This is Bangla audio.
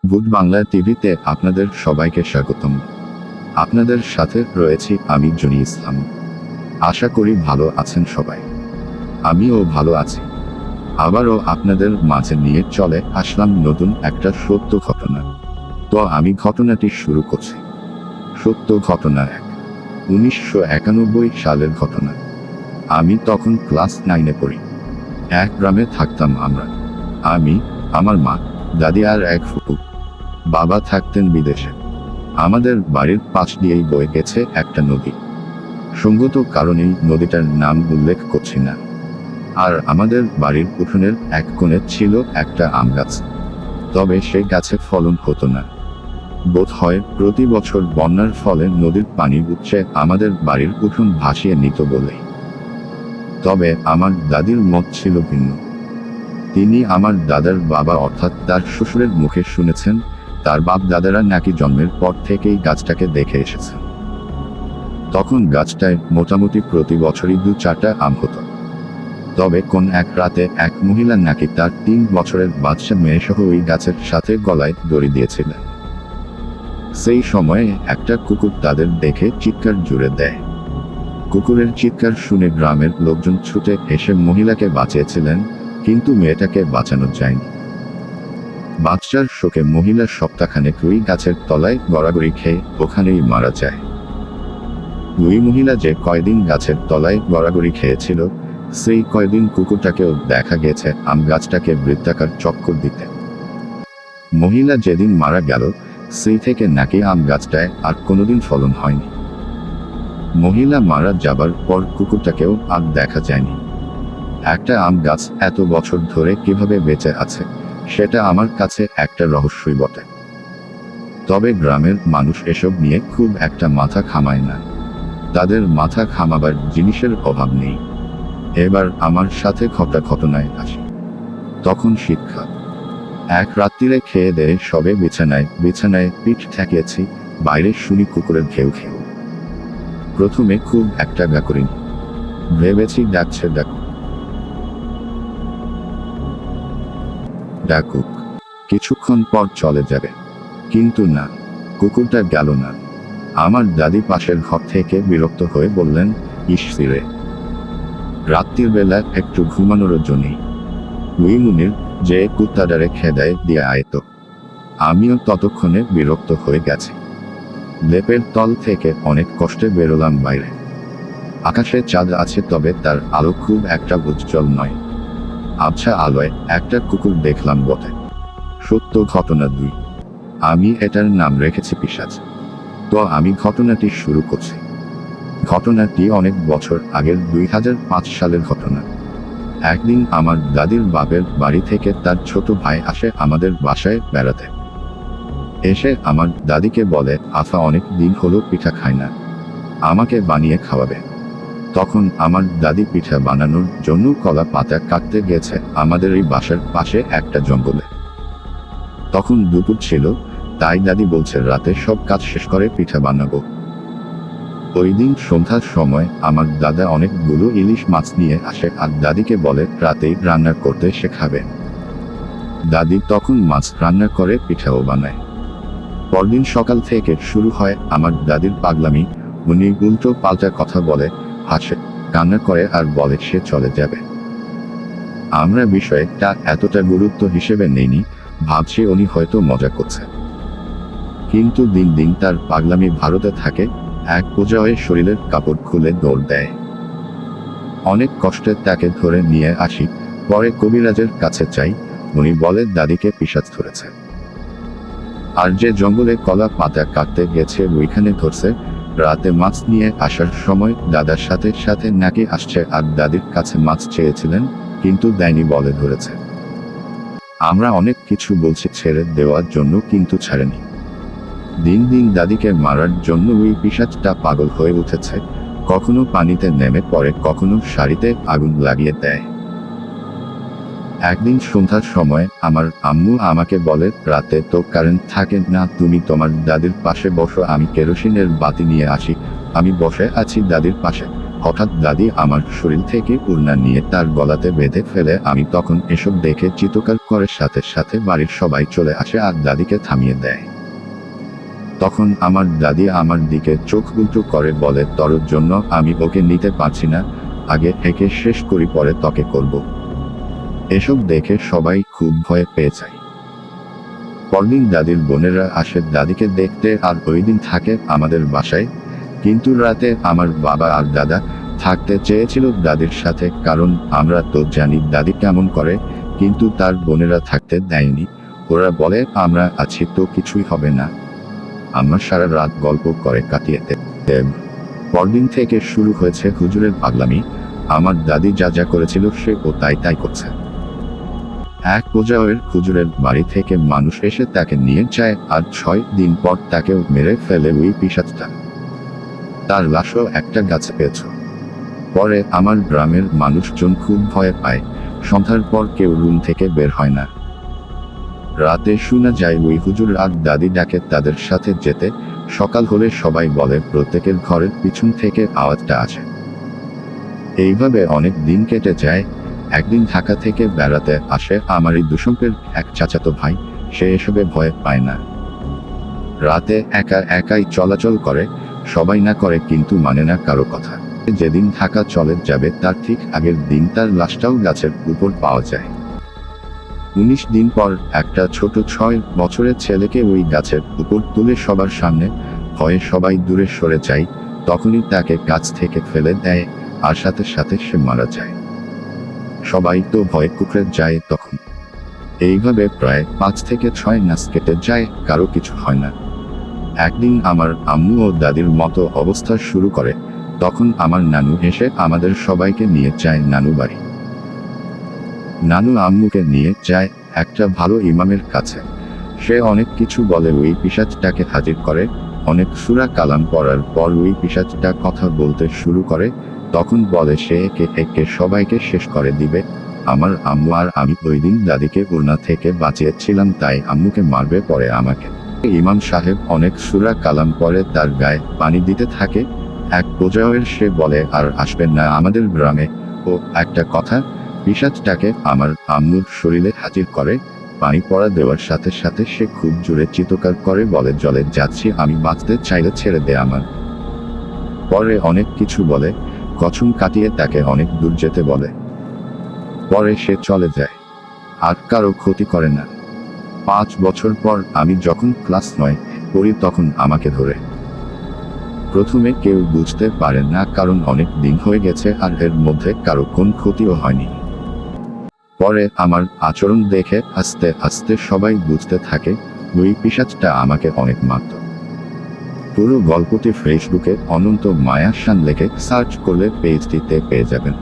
গুড বাংলা টিভিতে আপনাদের সবাইকে স্বাগতম। আপনাদের সাথে রয়েছি আমি জনি ইসলাম। আশা করি ভালো আছেন সবাই। আমিও ভালো আছি। আবারও আপনাদের মাঝে নিয়ে চলে আসলাম নতুন একটা সত্য ঘটনা। তো আমি ঘটনাটি শুরু করছি। সত্য ঘটনা 1, 1991 সালের ঘটনা। আমি তখন ক্লাস 9-এ পড়ি। এক গ্রামে থাকতাম আমরা। আমি, আমার মা, দাদি আর এক ফুপু। বাবা থাকতেন বিদেশে। আমাদের বাড়ির পাশ দিয়েই বয়ে গেছে একটা নদী। সঙ্গত কারণেই নদীটার নাম উল্লেখ করছি না। আর আমাদের বাড়ির উঠোনের এক কোণে ছিল একটা আম গাছ। তবে সেই গাছে ফলন হতো না। বোধ হয় প্রতি বছর বন্যার ফলে নদীর পানি উপচে আমাদের বাড়ির উঠোন ভাসিয়ে নিত বলেই। তবে আমার দাদির মত ছিল ভিন্ন। তিনি আমার দাদার বাবা অর্থাৎ তার শ্বশুরের মুখে শুনেছেন তার বাপ দাদারা নাকি জন্মের পর থেকেই গাছটাকে দেখে এসেছে। তখন গাছটায় মোটামুটি প্রতি বছরই 2-4টা আম হতো। তবে কোন এক রাতে এক মহিলা নাকি তার 3 বছরের বাচ্চা মেয়েসহ ওই গাছের সাথে গলায় দড়ি দিয়েছিলেন। সেই সময়ে একটা কুকুর তাদের দেখে চিৎকার জুড়ে দেয়। কুকুরের চিৎকার শুনে গ্রামের লোকজন ছুটে এসে মহিলাকে বাঁচিয়েছিলেন, কিন্তু মেয়েটাকে বাঁচানো যায়নি। বাচ্চার শোকে মহিলা সপ্তাহখানেক ওই গাছের তলায় গড়াগড়ি খেয়ে ওখানেই মারা যায়। ওই মহিলা যে কয়দিন গাছের তলায় গড়াগড়ি খেয়েছিল, সেই কয়দিন কুকুরটাকেও দেখা গেছে আম গাছটাকে বৃত্তাকার চক্কর দিতে। মহিলা যেদিন মারা গেল, সেই থেকে নাকি আম গাছটায় আর কোনোদিন ফলন হয়নি। মহিলা মারা যাবার পর কুকুরটাকেও আর দেখা যায়নি। একটা আম গাছ এত বছর ধরে কিভাবে বেঁচে আছে, সেটা আমার কাছে একটা রহস্যই বটে। তবে গ্রামের মানুষ এসব নিয়ে খুব একটা মাথা ঘামায় না। তাদের মাথা ঘামাবার জিনিসের অভাব নেই। এবার আমার সাথে ঘটা ঘটনায় আসি। তখন শিক্ষা। এক রাত্রিরে খেয়ে দেয়ে সবে বিছানায় পিঠ ঠেকিয়েছি, বাইরে শুনি কুকুরের ঘেউ ঘেউ। প্রথমে খুব একটা গা করিনি। ভেবেছি ডাকছে ডাকুক, কিছুক্ষণ পর চলে যাবে। কিন্তু না, কুকুরটা গেল না। আমার দাদি পাশের ঘর থেকে বিরক্ত হয়ে বললেন, ইস রে, রাত্রির বেলা একটু ঘুমানোর জন্যই উই মুনির যে কুত্তাডারে খেদায় দিয়ে আয়তো। আমিও ততক্ষণে বিরক্ত হয়ে গেছি। লেপের তল থেকে অনেক কষ্টে বেরোলাম বাইরে। আকাশে চাঁদ আছে, তবে তার আলো খুব একটা উজ্জ্বল নয়। আবছা আলোয় একটা কুকুর দেখলাম বটে। সত্য ঘটনা 2। আমি এটার নাম রেখেছি পিশাচ। তো আমি ঘটনাটি শুরু করছি। ঘটনাটি অনেক বছর আগের 2005 সালের ঘটনা। একদিন আমার দাদির বাপের বাড়ি থেকে তার ছোট ভাই আসে আমাদের বাসায় বেড়াতে। এসে আমার দাদিকে বলে, আফা অনেক দিন হলো পিঠা খায় না, আমাকে বানিয়ে খাওয়াবে। তখন আমার দাদি পিঠা বানানোর জন্য কলা পাতা কাটতে গেছে আমাদের এই বাসার পাশে একটা জঙ্গলে। তখন দুপুর ছিল, তাই দাদি বলছে রাতে সব কাজ শেষ করে পিঠা বানাবো। ওই দিন সন্ধ্যার সময় আমার দাদা অনেকগুলো ইলিশ মাছ নিয়ে আসে আর দাদিকে বলে রাতেই রান্না করতে শেখাবে। দাদি তখন মাছ রান্না করে পিঠাও বানায়। পরদিন সকাল থেকে শুরু হয় আমার দাদির পাগলামি। উনি উল্টো পাল্টা কথা বলে, হাসে, কান্না করে আর বলে সে চলে যাবে। আমরা বিষয়টা এতটা গুরুত্ব হিসেবে নেইনি, ভাবছি উনি হয়তো মজা করছে। কিন্তু দিন দিন তার পাগলামি ভারতে থাকে। এক পর্যায়ে শরীরের কাপড় খুলে দৌড় দেয়। অনেক কষ্টে তাকে ধরে নিয়ে আসি। পরে কবিরাজের কাছে চাই, উনি বলে দাদিকে পিশাচ ধরেছে। আর যে জঙ্গলে কলা পাতা কাটতে গেছে ওইখানে ধরছে। রাতে মাছ নিয়ে আসার সময় দাদার সাথে সাথে নাকি আসছে আর দাদির কাছে মাছ চেয়েছিলেন, কিন্তু দেয়নি বলে ধরেছে। আমরা অনেক কিছু বলছি ছেড়ে দেওয়ার জন্য, কিন্তু ছাড়েনি। দিন দিন দাদিকে মারার জন্য ওই পিশাচটা পাগল হয়ে উঠেছে। কখনো পানিতে নেমে পড়ে, কখনো শাড়িতে আগুন লাগিয়ে দেয়। একদিন সন্ধ্যার সময় আমার আম্মু আমাকে বলে, রাতে তো কারেন্ট থাকে না, তুমি তোমার দাদির পাশে বসো, আমি কেরোসিনের বাতি নিয়ে আসি। আমি বসে আছি দাদির পাশে, হঠাৎ দাদি আমার শরীর থেকে ওড়না নিয়ে তার গলাতে বেঁধে ফেলে। আমি তখন এসব দেখে চিৎকার করে সাথে সাথে বাড়ির সবাই চলে আসে আর দাদিকে থামিয়ে দেয়। তখন আমার দাদি আমার দিকে চোখ উল্টো করে বলে, তোর জন্য আমি ওকে নিতে পারছি না, আগে একে শেষ করি পরে তোকে করব। এসব দেখে সবাই খুব ভয় পেয়ে যায়। পরদিন দাদির বোনেরা আসে দাদিকে দেখতে আর ওই দিন থাকে আমাদের বাসায়। কিন্তু রাতে আমার বাবা আর দাদা থাকতে চেয়েছিল দাদির সাথে, কারণ আমরা তো জানি দাদি কেমন করে, কিন্তু তার বোনেরা থাকতে দেয়নি। ওরা বলে আমরা আছি তো কিছুই হবে না। আমরা সারা রাত গল্প করে কাটিয়ে দেব। পরদিন থেকে শুরু হয়েছে হুজুরের পাগলামি। আমার দাদি যা যা করেছিল সে ও তাই করছে। এক পর্যায়ের হুজুরের বাড়ি থেকে মানুষ এসে তাকে নিয়ে যায় আর 6 দিন পর তাকেও মেরে ফেলে ওই পিশাচটা। তার লাশও একটা গাছে পেয়েছ। পরে আমার গ্রামের মানুষজন খুব ভয় পায়। সন্ধ্যার পর কেউ রুম থেকে বের হয় না। রাতে শোনা যায় ওই হুজুর আর দাদি ডাকে তাদের সাথে যেতে। সকাল হলে সবাই বলে প্রত্যেকের ঘরের পিছন থেকে আওয়াজটা আসে। এইভাবে অনেক দিন কেটে যায়। একদিন ঢাকা থেকে বেড়াতে আসে আমারই দুশম্পের এক চাচাতো ভাই। সে এসবে ভয় পায় না। রাতে একা একাই চলাচল করে, সবাই না করে কিন্তু মানে না কারো কথা। যেদিন ঢাকা চলে যাবে তার ঠিক আগের দিন তার লাশটাও গাছের উপর পাওয়া যায়। 19 দিন পর একটা ছোট 6 বছরের ছেলেকে ওই গাছের উপর তুলে সবার সামনে, ভয়ে সবাই দূরে সরে যায়। তখনই তাকে গাছ থেকে ফেলে দেয় আর সাথে সাথে সে মারা যায়। সবাই তো ভয়ে কুকড়ে যায় তখন। এইভাবে প্রায় 5 থেকে 6 মাস কেটে যায়, কারো কিছু হয় না। একদিন আমার আম্মু ও দাদির মতো অবস্থা শুরু করে। তখন আমার নানু এসে আমাদের সবাইকে নিয়ে যায় নানু বাড়ি। নানু আম্মুকে নিয়ে যায় একটা ভালো ইমামের কাছে। সে অনেক কিছু বলে ওই পিশাচটাকে হাজির করে। অনেক সূরা কালাম পড়ার পর ওই পিশাচটা কথা বলতে শুরু করে। তখন বলে সে একে একে সবাইকে শেষ করে দিবে। আমার আম্মু আর আমি ওই দিন দাদিকে ওড়না থেকে বাঁচিয়েছিলাম, তাই আম্মুকে মারবে পরে আমাকে। ইমাম সাহেব অনেক সূরা কালাম পরে তার গায়ে পানি দিতে থাকে। এক পর্যায়ের সে বলে আর আসবেন না আমাদের গ্রামে। ও একটা কথা, পিশাচটাকে আমার আম্মুর শরীরে হাজির করে। পানি পড়া দেওয়ার সাথে সাথে সে খুব জোরে চিৎকার করে বলে, জলে যাচ্ছি, আমি বাঁচতে চাইলে ছেড়ে দে আমার। পরে অনেক কিছু বলে, কসম কাটিয়ে তাকে অনেক দূর যেতে বলে। পরে সে চলে যায় আর কারো ক্ষতি করে না। 5 বছর পর আমি যখন ক্লাস 9 পড়ি তখন আমাকে ধরে। প্রথমে কেউ বুঝতে পারে না, কারণ অনেক দিন হয়ে গেছে আর এর মধ্যে কারো কোন ক্ষতিও হয়নি। পরে আমার আচরণ দেখে আস্তে আস্তে সবাই বুঝতে থাকে ওই পিশাচটা আমাকে অনেক মারত। পুরো গল্পটি ফেসবুকে অনন্ত মায়া শান লেখে সার্চ করলে পেজটিতে পেয়ে যাবেন।